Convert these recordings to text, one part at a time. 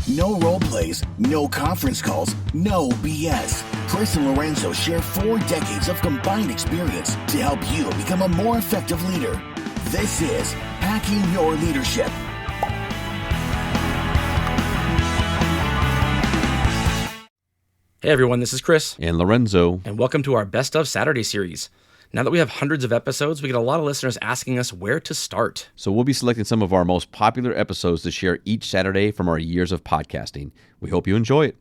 No role plays, no conference calls, no BS. Chris and Lorenzo share 4 decades of combined experience to help you become a more effective leader. This is Hacking Your Leadership. Hey everyone, this is Chris. And Lorenzo. And welcome to our Best of Saturday series. Now that we have hundreds of episodes, we get a lot of listeners asking us where to start. So we'll be selecting some of our most popular episodes to share each Saturday from our years of podcasting. We hope you enjoy it.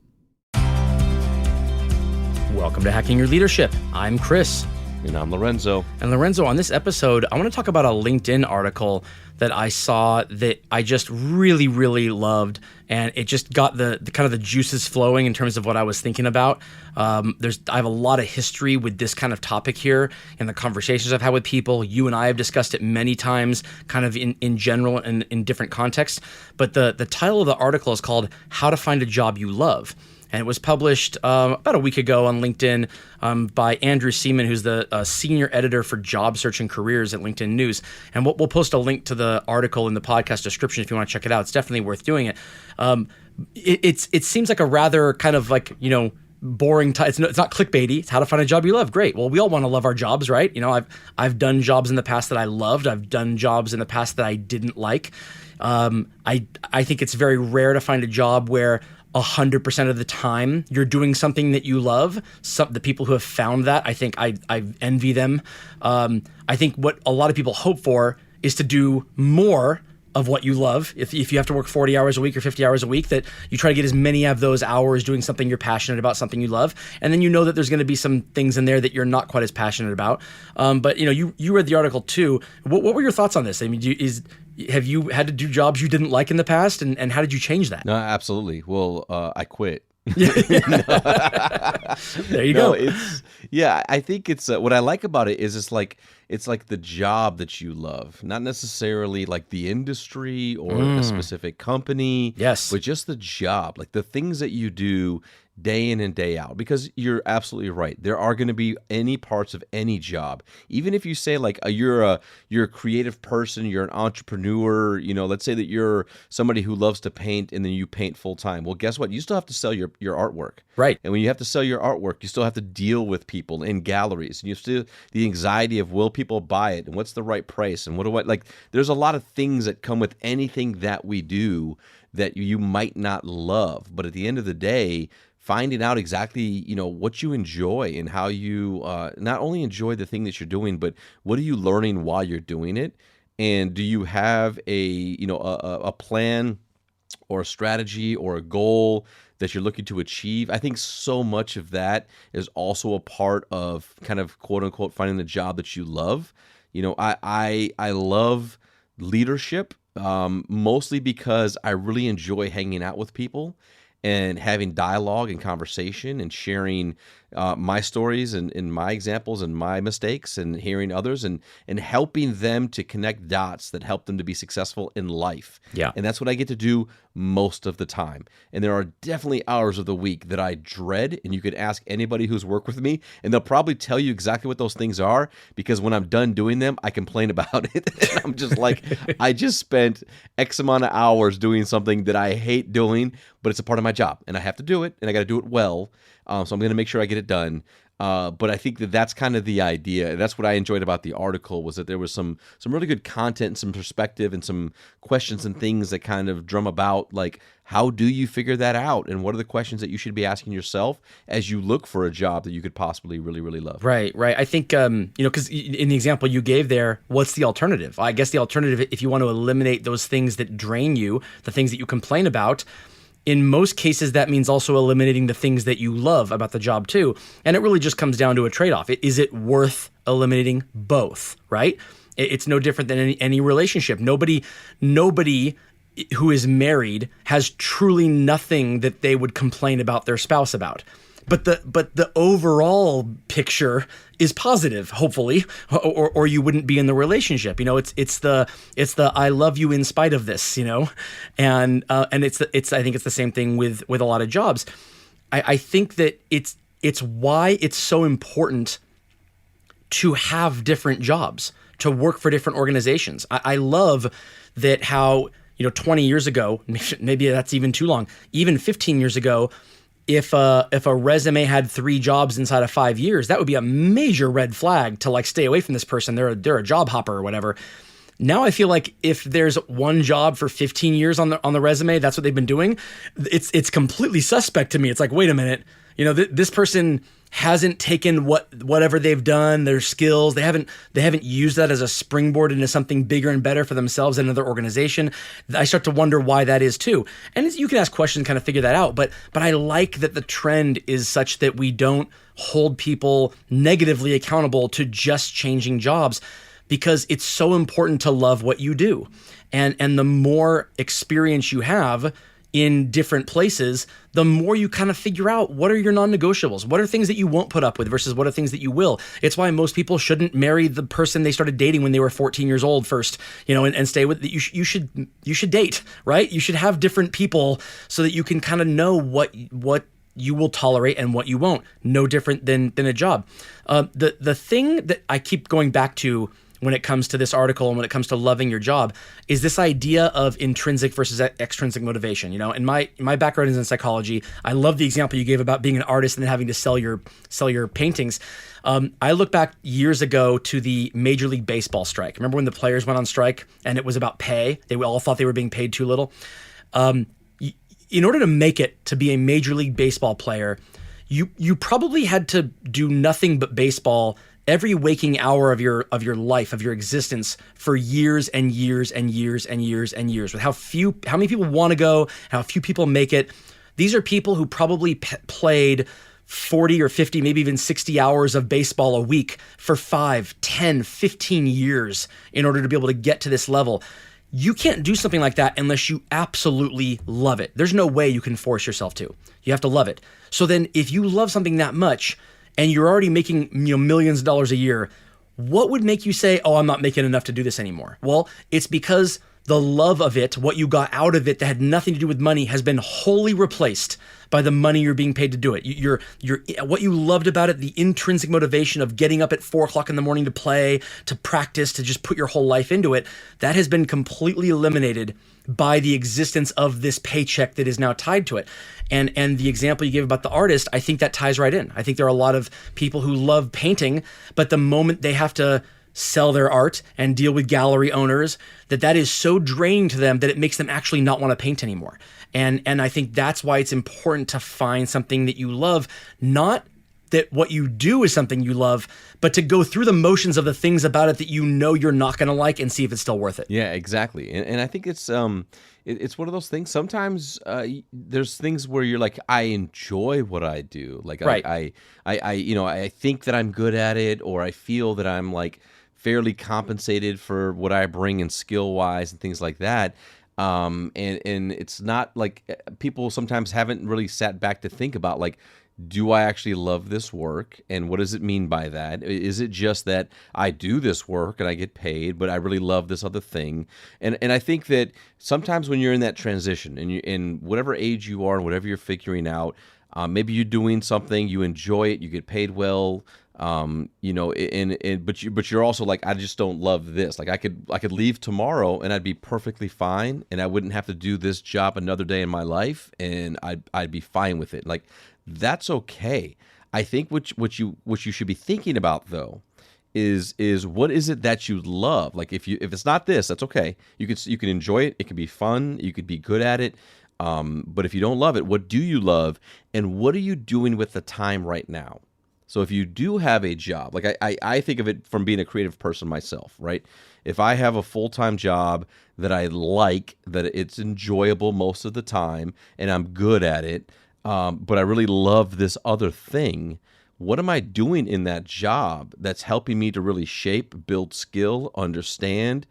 Welcome to Hacking Your Leadership. I'm Chris. And I'm Lorenzo. And Lorenzo, on this episode, I want to talk about a LinkedIn article that I saw that I just really, really loved. And it just got the kind of the juices flowing in terms of what I was thinking about. I have a lot of history with this kind of topic here and the conversations I've had with people. You and I have discussed it many times, kind of in general and in different contexts. But the title of the article is called How to Find a Job You Love. And it was published about a week ago on LinkedIn by Andrew Seaman, who's the senior editor for job search and careers at LinkedIn News. And we'll post a link to the article in the podcast description if you want to check it out. It's definitely worth doing it. It seems like a rather kind of like, boring. It's not clickbaity. It's how to find a job you love. Great. Well, we all want to love our jobs, right? I've done jobs in the past that I loved. I've done jobs in the past that I didn't like. I think it's very rare to find a job where 100% of the time you're doing something that you love. The people who have found that, I think I envy them. I think what a lot of people hope for is to do more of what you love. If you have to work 40 hours a week or 50 hours a week, that you try to get as many of those hours doing something you're passionate about, something you love. And then you know that there's going to be some things in there that you're not quite as passionate about. But you read the article too. What were your thoughts on this? I mean, have you had to do jobs you didn't like in the past, and how did you change that? No, absolutely. Well, I quit. There you go. I think it's what I like about it is it's like the job that you love, not necessarily like the industry or a specific company. Yes, but just the job, like the things that you do day in and day out, because you're absolutely right. There are going to be any parts of any job, even if you say like you're a creative person, you're an entrepreneur, let's say that you're somebody who loves to paint and then you paint full time. Well, guess what? You still have to sell your artwork. Right. And when you have to sell your artwork, you still have to deal with people in galleries, and you still the anxiety of will people buy it and what's the right price and what do I like. There's a lot of things that come with anything that we do that you might not love, but at the end of the day, finding out exactly, what you enjoy and how you not only enjoy the thing that you're doing, but what are you learning while you're doing it? And do you have a plan or a strategy or a goal that you're looking to achieve? I think so much of that is also a part of kind of quote unquote finding the job that you love. I love leadership mostly because I really enjoy hanging out with people and having dialogue and conversation and sharing my stories and my examples and my mistakes and hearing others and helping them to connect dots that help them to be successful in life. Yeah. And that's what I get to do most of the time. And there are definitely hours of the week that I dread, and you could ask anybody who's worked with me, and they'll probably tell you exactly what those things are, because when I'm done doing them, I complain about it. And I'm just like, I just spent X amount of hours doing something that I hate doing, but it's a part of my job, and I have to do it, and I got to do it well. So I'm going to make sure I get it done. But I think that's kind of the idea. That's what I enjoyed about the article, was that there was some really good content, some perspective, and some questions and things that kind of drum about, like, how do you figure that out? And what are the questions that you should be asking yourself as you look for a job that you could possibly really, really love? Right. I think, because in the example you gave there, what's the alternative? I guess the alternative, if you want to eliminate those things that drain you, the things that you complain about, in most cases, that means also eliminating the things that you love about the job too. And it really just comes down to a trade-off. Is it worth eliminating both, right? It's no different than any relationship. Nobody who is married has truly nothing that they would complain about their spouse about. But the overall picture is positive, hopefully, or you wouldn't be in the relationship. It's the I love you in spite of this, and it's I think it's the same thing with a lot of jobs. I think that it's why it's so important to have different jobs, to work for different organizations. I love that how 20 years ago, maybe that's even too long, even 15 years ago, if a resume had 3 jobs inside of 5 years, that would be a major red flag to like stay away from this person. They're a job hopper or whatever. Now I feel like if there's one job for 15 years on the resume, that's what they've been doing. It's completely suspect to me. It's like, wait a minute, this person hasn't taken whatever they've done, their skills, they haven't used that as a springboard into something bigger and better for themselves and another organization. I start to wonder why that is too. And you can ask questions, kind of figure that out. But I like that the trend is such that we don't hold people negatively accountable to just changing jobs, because it's so important to love what you do. And the more experience you have in different places, the more you kind of figure out what are your non-negotiables, what are things that you won't put up with versus what are things that you will. It's why most people shouldn't marry the person they started dating when they were 14 years old first, and stay with. You should date, right? You should have different people so that you can kind of know what you will tolerate and what you won't. No different than a job. The thing that I keep going back to when it comes to this article and when it comes to loving your job is this idea of intrinsic versus extrinsic motivation. And my background is in psychology. I love the example you gave about being an artist and then having to sell your paintings. I look back years ago to the Major League Baseball strike. Remember when the players went on strike and it was about pay? They all thought they were being paid too little. In order to make it to be a Major League Baseball player, you probably had to do nothing but baseball every waking hour of your life, of your existence, for years and years and years and years and years. With how many people want to go, how few people make it. These are people who probably played 40 or 50, maybe even 60 hours of baseball a week for 5, 10, 15 years in order to be able to get to this level. You can't do something like that unless you absolutely love it. There's no way you can force yourself to. You have to love it. So then if you love something that much, and you're already making millions of dollars a year, what would make you say, oh, I'm not making enough to do this anymore? Well, it's because the love of it, what you got out of it that had nothing to do with money, has been wholly replaced by the money you're being paid to do it. You're what you loved about it, the intrinsic motivation of getting up at 4:00 in the morning to play, to practice, to just put your whole life into it, that has been completely eliminated by the existence of this paycheck that is now tied to it. And the example you gave about the artist, I think that ties right in. I think there are a lot of people who love painting, but the moment they have to sell their art and deal with gallery owners, that is so draining to them that it makes them actually not want to paint anymore. And I think that's why it's important to find something that you love, not that what you do is something you love, but to go through the motions of the things about it that you're not going to like and see if it's still worth it. Yeah, exactly. And I think it's one of those things. Sometimes there's things where you're like, I enjoy what I do. Like right. I think that I'm good at it, or I feel that I'm like fairly compensated for what I bring in skill wise and things like that. And it's not like people sometimes haven't really sat back to think about like, do I actually love this work? And what does it mean by that? Is it just that I do this work and I get paid, but I really love this other thing? And I think that sometimes when you're in that transition and in whatever age you are and whatever you're figuring out, maybe you're doing something, you enjoy it, you get paid well, but you're also like, I just don't love this. Like I could leave tomorrow and I'd be perfectly fine, and I wouldn't have to do this job another day in my life, and I'd be fine with it. Like that's okay. I think what you should be thinking about though is what is it that you love? Like if it's not this, that's okay. You can enjoy it. It can be fun. You could be good at it. But if you don't love it, what do you love, and what are you doing with the time right now? So if you do have a job, like I think of it from being a creative person myself, right? If I have a full-time job that I like, that it's enjoyable most of the time, and I'm good at it, but I really love this other thing, what am I doing in that job that's helping me to really shape, build skill, understand,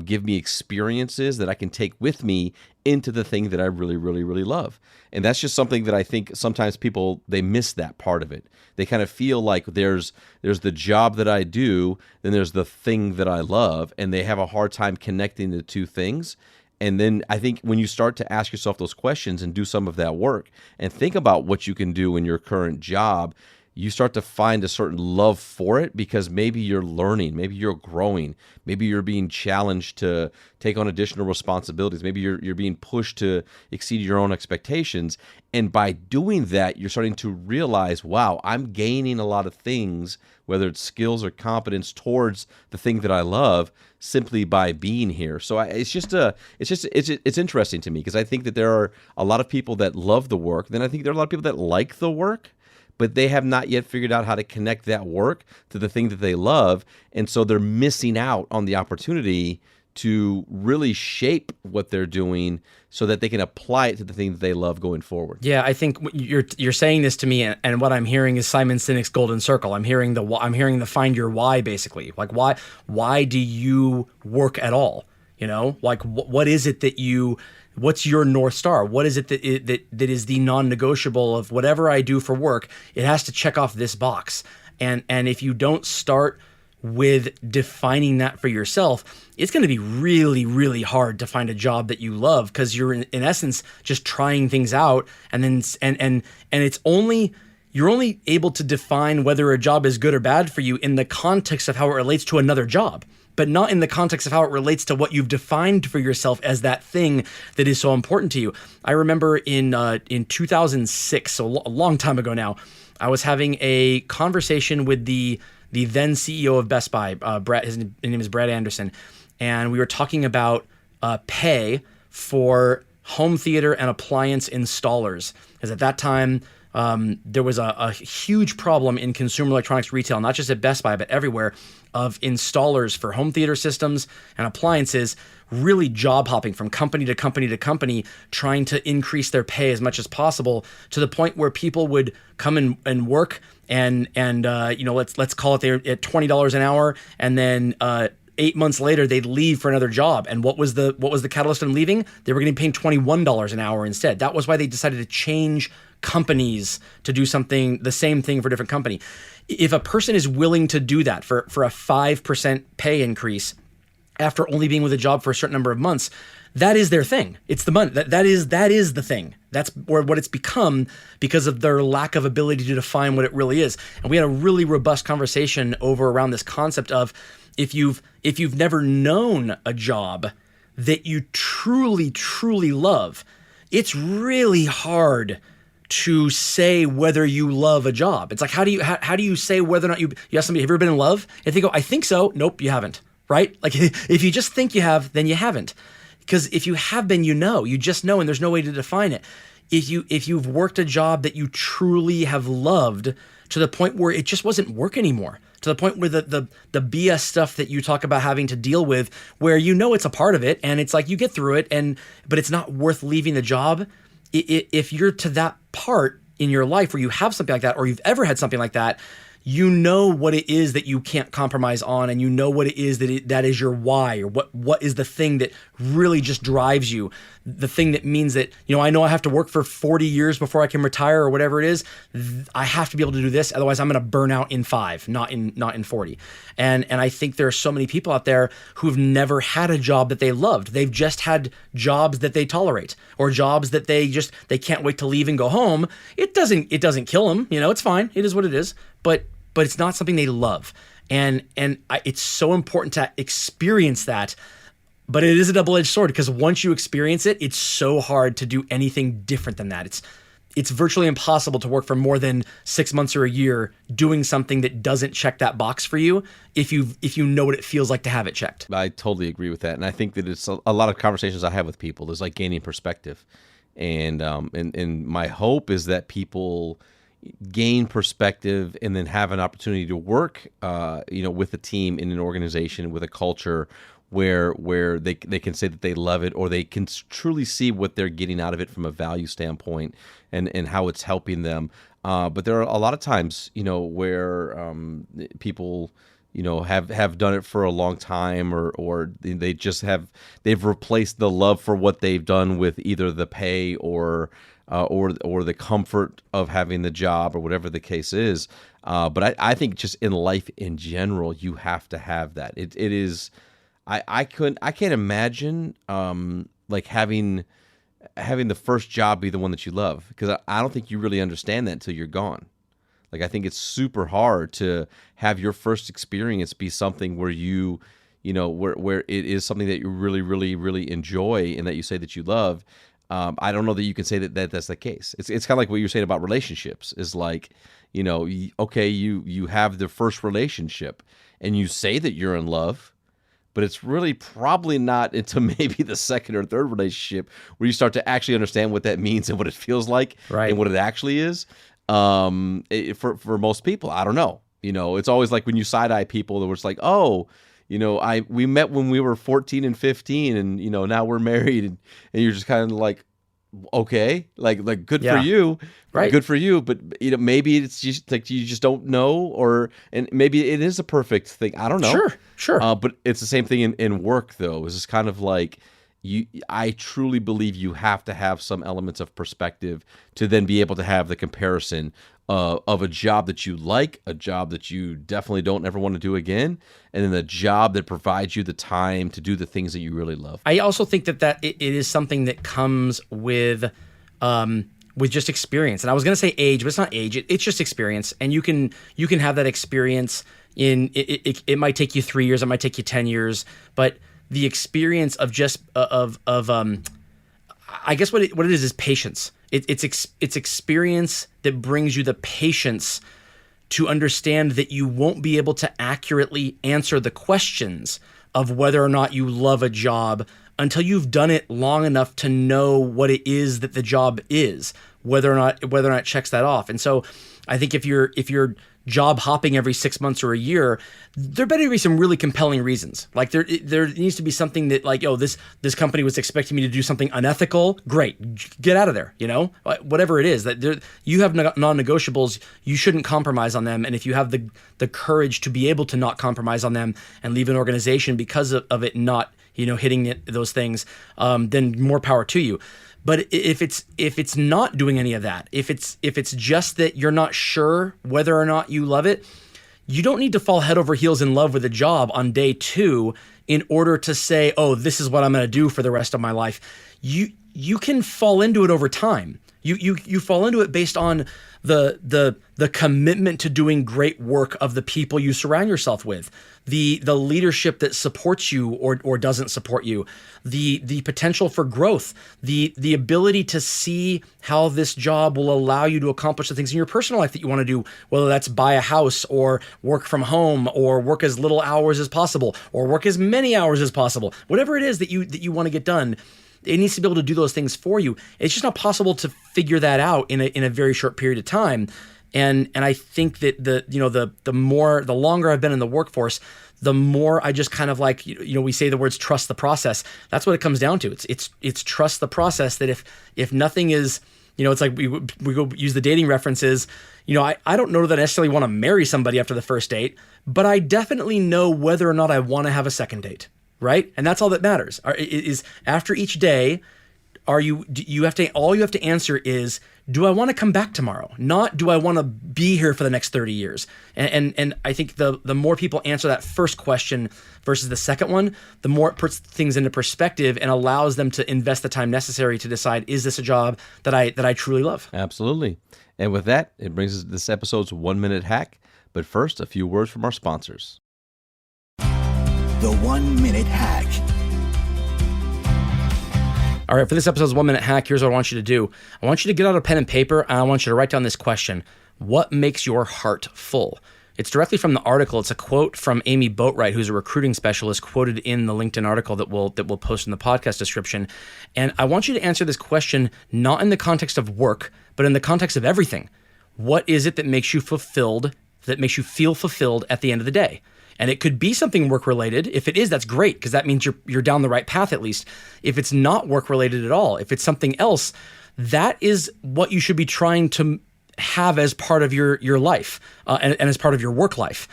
give me experiences that I can take with me into the thing that I really, really, really love? And that's just something that I think sometimes people, they miss that part of it. They kind of feel like there's the job that I do, then there's the thing that I love, and they have a hard time connecting the two things. And then I think when you start to ask yourself those questions and do some of that work and think about what you can do in your current job, you start to find a certain love for it because maybe you're learning, maybe you're growing, maybe you're being challenged to take on additional responsibilities, maybe you're being pushed to exceed your own expectations. And by doing that, you're starting to realize, wow, I'm gaining a lot of things, whether it's skills or competence towards the thing that I love, simply by being here. So it's interesting to me because I think that there are a lot of people that love the work. Then I think there are a lot of people that like the work, but they have not yet figured out how to connect that work to the thing that they love. And so they're missing out on the opportunity to really shape what they're doing so that they can apply it to the thing that they love going forward. Yeah, I think you're saying this to me, and what I'm hearing is Simon Sinek's golden circle. I'm hearing the find your why, basically. Like, why do you work at all? You know, like what is it that what's your North Star? What is it that is the non-negotiable of whatever I do for work? It has to check off this box. And if you don't start with defining that for yourself, it's going to be really, really hard to find a job that you love because you're in essence just trying things out, and then and you're only able to define whether a job is good or bad for you in the context of how it relates to another job, but not in the context of how it relates to what you've defined for yourself as that thing that is so important to you. I remember in 2006, so a long time ago now, I was having a conversation with the then CEO of Best Buy, Brad. His name is Brad Anderson, and we were talking about pay for home theater and appliance installers. Because at that time, there was a huge problem in consumer electronics retail, not just at Best Buy, but everywhere, of installers for home theater systems and appliances really job hopping from company to company to company, trying to increase their pay as much as possible, to the point where people would come and work and let's call it they're at $20 an hour, and then 8 months later they'd leave for another job. And what was the catalyst in leaving? They were getting paid $21 an hour instead. That was why they decided to change companies to do the same thing for a different company. If a person is willing to do that for a 5% pay increase after only being with a job for a certain number of months, that is their thing. It's the money. That is the thing. That's what it's become because of their lack of ability to define what it really is. And we had a really robust conversation around this concept of if you've never known a job that you truly, truly love, it's really hard to say whether you love a job. It's like, how do you say whether or not you ask somebody, have you ever been in love? If they go, I think so. Nope, you haven't. Right? Like if you just think you have, then you haven't. Because if you have been, you just know, and there's no way to define it. If you've worked a job that you truly have loved to the point where it just wasn't work anymore, to the point where the BS stuff that you talk about having to deal with, where it's a part of it and it's like you get through it, but it's not worth leaving the job. If you're to that part in your life where you have something like that, or you've ever had something like that, you know what it is that you can't compromise on, and you know what it is that is your why, or what is the thing that really just drives you, the thing that means that, I know I have to work for 40 years before I can retire or whatever it is. I have to be able to do this, otherwise I'm going to burn out in 5, not in 40. And I think there are so many people out there who've never had a job that they loved. They've just had jobs that they tolerate, or jobs that they can't wait to leave and go home. It doesn't kill them, it's fine. It is what it is. But it's not something they love, and it's so important to experience that. But it is a double-edged sword, because once you experience it, it's so hard to do anything different than that. It's virtually impossible to work for more than 6 months or a year doing something that doesn't check that box for you if you know what it feels like to have it checked. I totally agree with that, and I think that it's a lot of conversations I have with people is like gaining perspective, and my hope is that people gain perspective and then have an opportunity to work with a team in an organization with a culture where they can say that they love it, or they can truly see what they're getting out of it from a value standpoint and how it's helping them. But there are a lot of times where people have done it for a long time, or they've replaced the love for what they've done with either the pay or the comfort of having the job, or whatever the case is. But I think just in life in general, you have to have that. It is. I can't imagine like having the first job be the one that you love, because I don't think you really understand that until you're gone. Like, I think it's super hard to have your first experience be something where where it is something that you really, really, really enjoy and that you say that you love. I don't know that you can say that that's the case. It's kind of like what you're saying about relationships is like, okay, you have the first relationship and you say that you're in love, but it's really probably not until maybe the second or third relationship where you start to actually understand what that means and what it feels like and what it actually is. For most people, I don't know. It's always like when you side eye people, where it's like, oh, we met when we were 14 and 15, and now we're married, and you're just kind of like, okay, like good for you, right? Good for you, but maybe it's just like you just don't know, and maybe it is a perfect thing. I don't know. Sure. But it's the same thing in work, though. It's just kind of like I truly believe you have to have some elements of perspective to then be able to have the comparison of a job that you like, a job that you definitely don't ever want to do again, and then the job that provides you the time to do the things that you really love. I also think that it is something that comes with just experience. And I was going to say age, but it's not age. It's just experience. And you can have that experience in it might take you 3 years, it might take you 10 years, but the experience of just I guess what it is patience. It's experience that brings you the patience to understand that you won't be able to accurately answer the questions of whether or not you love a job until you've done it long enough to know what it is that the job is, whether or not it checks that off. And so I think if you're job hopping every 6 months or a year, there better be some really compelling reasons. Like there needs to be something that like, oh, this company was expecting me to do something unethical. Great, get out of there. Whatever it is that you have non-negotiables, you shouldn't compromise on them. And if you have the courage to be able to not compromise on them and leave an organization because of it not hitting those things, then more power to you. But if it's not doing any of that, if it's just that you're not sure whether or not you love it, you don't need to fall head over heels in love with a job on day 2 in order to say, oh, this is what I'm going to do for the rest of my life. You can fall into it over time. You fall into it based on the commitment to doing great work of the people you surround yourself with, the leadership that supports you or doesn't support you, the potential for growth, the ability to see how this job will allow you to accomplish the things in your personal life that you want to do, whether that's buy a house or work from home or work as little hours as possible or work as many hours as possible, whatever it is that you want to get done. It needs to be able to do those things for you. It's just not possible to figure that out in a very short period of time. And I think that the longer I've been in the workforce, the more I just kind of like, we say the words trust the process. That's what it comes down to. It's trust the process, that if nothing is, it's like we go use the dating references. I don't know that I necessarily want to marry somebody after the first date, but I definitely know whether or not I want to have a second date. Right? And that's all that matters. Is after each day, all you have to answer is, do I want to come back tomorrow? Not, do I want to be here for the next 30 years? And I think the more people answer that first question versus the second one, the more it puts things into perspective and allows them to invest the time necessary to decide, is this a job that I truly love? Absolutely. And with that, it brings us to this episode's 1 minute hack. But first, a few words from our sponsors. The 1 minute hack. All right, for this episode's 1 minute hack, here's what I want you to do. I want you to get out a pen and paper, and I want you to write down this question. What makes your heart full? It's directly from the article. It's a quote from Amy Boatwright, who's a recruiting specialist, quoted in the LinkedIn article that we'll post in the podcast description. And I want you to answer this question not in the context of work, but in the context of everything. What is it that makes you fulfilled, that makes you feel fulfilled at the end of the day? And it could be something work-related. If it is, that's great, because that means you're down the right path at least. If it's not work-related at all, if it's something else, that is what you should be trying to have as part of your life and as part of your work life.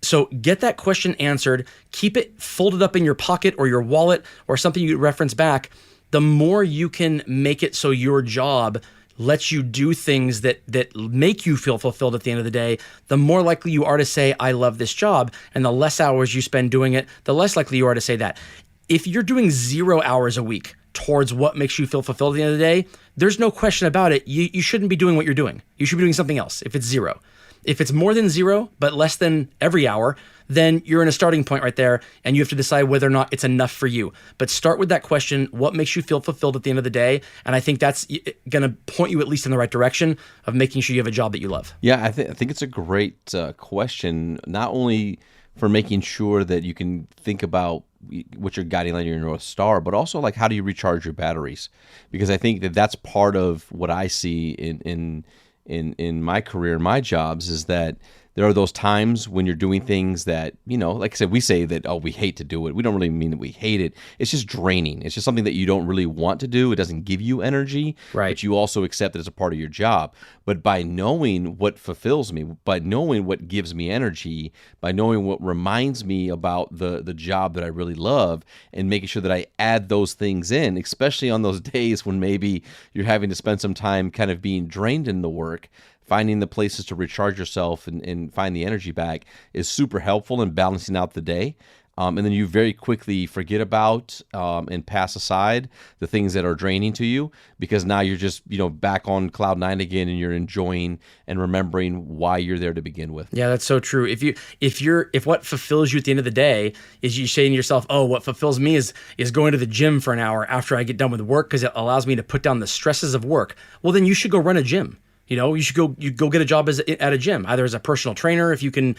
So get that question answered. Keep it folded up in your pocket or your wallet or something you reference back. The more you can make it so your job lets you do things that make you feel fulfilled at the end of the day, the more likely you are to say, I love this job. And the less hours you spend doing it, the less likely you are to say that. If you're doing 0 hours a week towards what makes you feel fulfilled at the end of the day, there's no question about it. You shouldn't be doing what you're doing. You should be doing something else if it's 0. If it's more than 0, but less than every hour, then you're in a starting point right there, and you have to decide whether or not it's enough for you. But start with that question, what makes you feel fulfilled at the end of the day? And I think that's going to point you at least in the right direction of making sure you have a job that you love. Yeah, I think it's a great question, not only for making sure that you can think about what your guiding light, your North Star, but also like how do you recharge your batteries? Because I think that that's part of what I see in my career, my jobs, is that there are those times when you're doing things that, like I said, we say that, oh, we hate to do it. We don't really mean that we hate it. It's just draining. It's just something that you don't really want to do. It doesn't give you energy, right? But you also accept that it's a part of your job. But by knowing what fulfills me, by knowing what gives me energy, by knowing what reminds me about the job that I really love, and making sure that I add those things in, especially on those days when maybe you're having to spend some time kind of being drained in the work, finding the places to recharge yourself and find the energy back is super helpful in balancing out the day. And then you very quickly forget about and pass aside the things that are draining to you, because now you're just back on cloud 9 again, and you're enjoying and remembering why you're there to begin with. Yeah, that's so true. If what fulfills you at the end of the day is you saying to yourself, oh, what fulfills me is going to the gym for an hour after I get done with work because it allows me to put down the stresses of work, well, then you should go run a gym. You should go get a job at a gym, either as a personal trainer if you can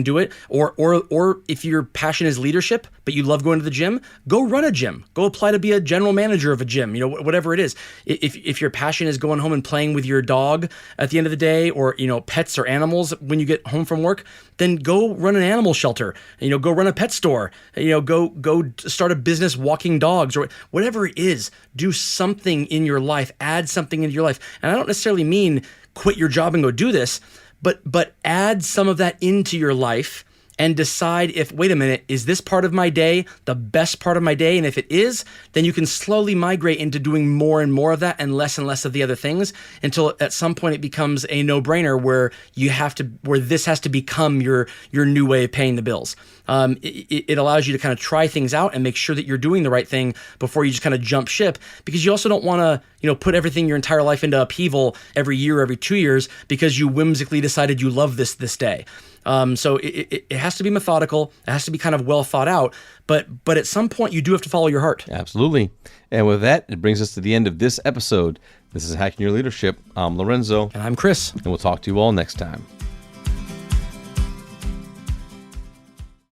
do it, or if your passion is leadership but you love going to the gym, go run a gym. Go apply to be a general manager of a gym. Whatever it is. If your passion is going home and playing with your dog at the end of the day, or pets or animals when you get home from work, then go run an animal shelter. Go run a pet store. Go start a business walking dogs, or whatever it is. Do something in your life. Add something into your life. And I don't necessarily mean quit your job and go do this, but add some of that into your life and decide if, wait a minute, is this part of my day the best part of my day? And if it is, then you can slowly migrate into doing more and more of that and less of the other things, until at some point it becomes a no-brainer where this has to become your new way of paying the bills. It allows you to kind of try things out and make sure that you're doing the right thing before you just kind of jump ship, because you also don't want to, put everything your entire life into upheaval every year, every 2 years, because you whimsically decided you love this day. So it has to be methodical. It has to be kind of well thought out. But at some point, you do have to follow your heart. Absolutely. And with that, it brings us to the end of this episode. This is Hacking Your Leadership. I'm Lorenzo. And I'm Chris. And we'll talk to you all next time.